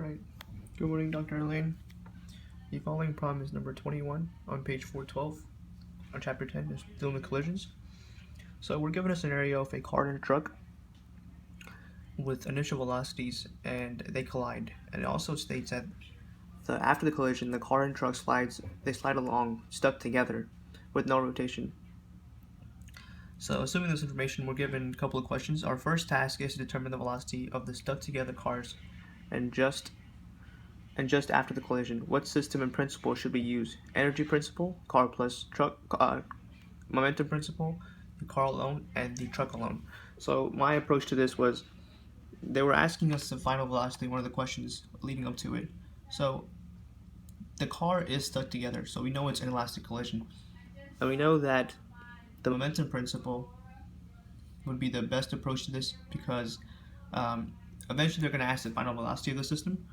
Alright, good morning, Dr. Elaine. The following problem is number 21 on page 412 on chapter 10, is dealing with collisions. So we're given a scenario of a car and a truck with initial velocities and they collide. And it also states that after the collision, the car and truck slide along stuck together with no rotation. So assuming this information, we're given a couple of questions. Our first task is to determine the velocity of the stuck together cars and just after the collision. What system and principle should we use? Energy principle, car plus truck, momentum principle, the car alone, and the truck alone. So my approach to this was, they were asking us the final velocity, one of the questions leading up to it. So the car is stuck together, so we know it's an inelastic collision. And we know that the momentum principle would be the best approach to this because eventually they're going to ask the final velocity of the system,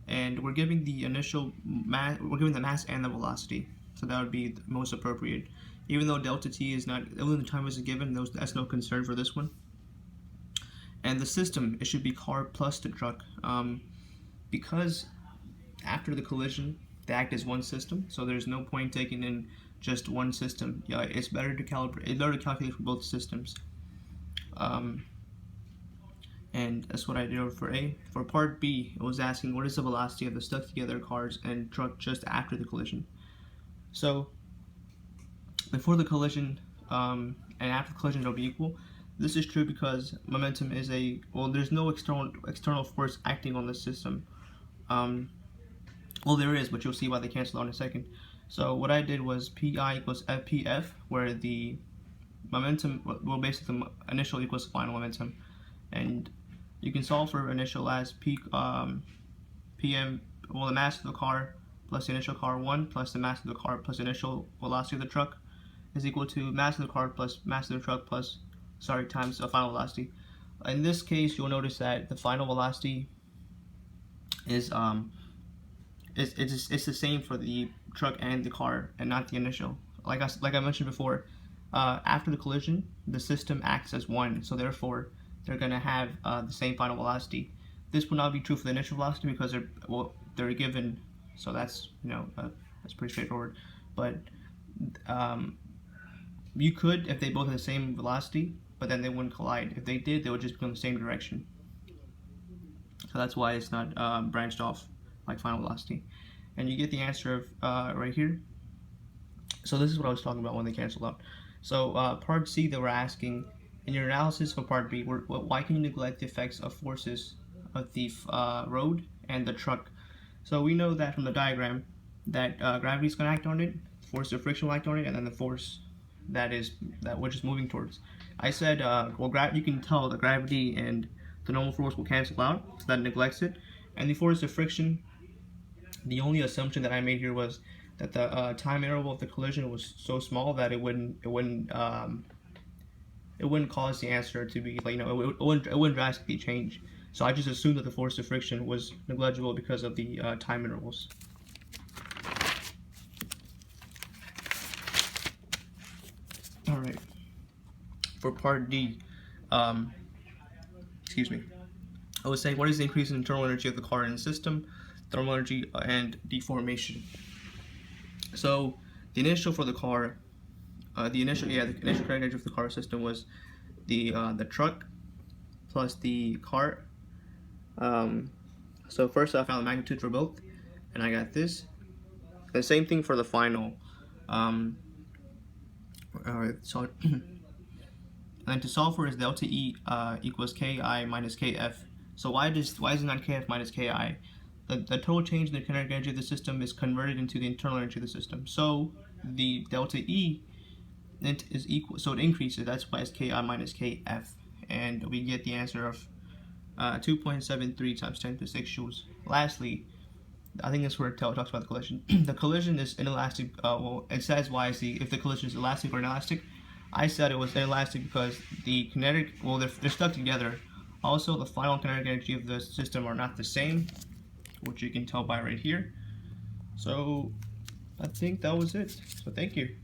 and we're giving the initial mass, we're giving the mass and the velocity, so that would be the most appropriate. Even though delta t is not, even the time isn't given, that's no concern for this one. And the system, it should be car plus the truck, because after the collision they act as one system, so there's no point taking in just one system. Yeah, it's better to calculate for both systems. And that's what I did for A. For part B, it was asking what is the velocity of the stuck together cars and truck just after the collision. So before the collision and after the collision, it'll be equal. This is true because momentum is there's no external force acting on the system. Well, there is, but you'll see why they cancel out in a second. So what I did was Pi equals FPF, where the momentum, well, basically the initial equals the final momentum, and you can solve for initial as PM, well, the mass of the car plus the initial car 1 plus the mass of the car plus initial velocity of the truck is equal to mass of the car plus mass of the truck times the final velocity. In this case, you'll notice that the final velocity is it's the same for the truck and the car, and not the initial. Like I mentioned before, after the collision, the system acts as one, so therefore they're going to have the same final velocity. This will not be true for the initial velocity because they're given, so that's that's pretty straightforward. But you could, if they both have the same velocity, but then they wouldn't collide. If they did, they would just go in the same direction. So that's why it's not branched off like final velocity. And you get the answer of right here. So this is what I was talking about when they canceled out. So part C, they were asking, in your analysis for part B, why can you neglect the effects of forces of the road and the truck? So we know that from the diagram that gravity is going to act on it, force of friction will act on it, and then the force which is moving towards. I said, you can tell the gravity and the normal force will cancel out, so that neglects it. And the force of friction, the only assumption that I made here was that the time interval of the collision was so small that it wouldn't cause the answer to be like, it wouldn't drastically change. So I just assumed that the force of friction was negligible because of the time intervals. All right. For part D, excuse me, I was saying, what is the increase in internal energy of the car in the system, thermal energy, and deformation? So the initial for the car, the initial kinetic energy of the car system was the truck plus the car. So first I found the magnitude for both, and I got this. The same thing for the final. Alright, so and to solve for is delta E equals Ki minus Kf. So why is it not Kf minus Ki? The total change in the kinetic energy of the system is converted into the internal energy of the system. So the delta E is equal, so it increases. That's why it's Ki minus Kf, and we get the answer of 2.73 times 10 to the 6 joules. Lastly, I think that's where it talks about the collision. The collision is inelastic. Well, it says why if the collision is elastic or inelastic. I said it was inelastic because the kinetic, they're stuck together. Also, the final kinetic energy of the system are not the same, which you can tell by right here. So I think that was it. So thank you.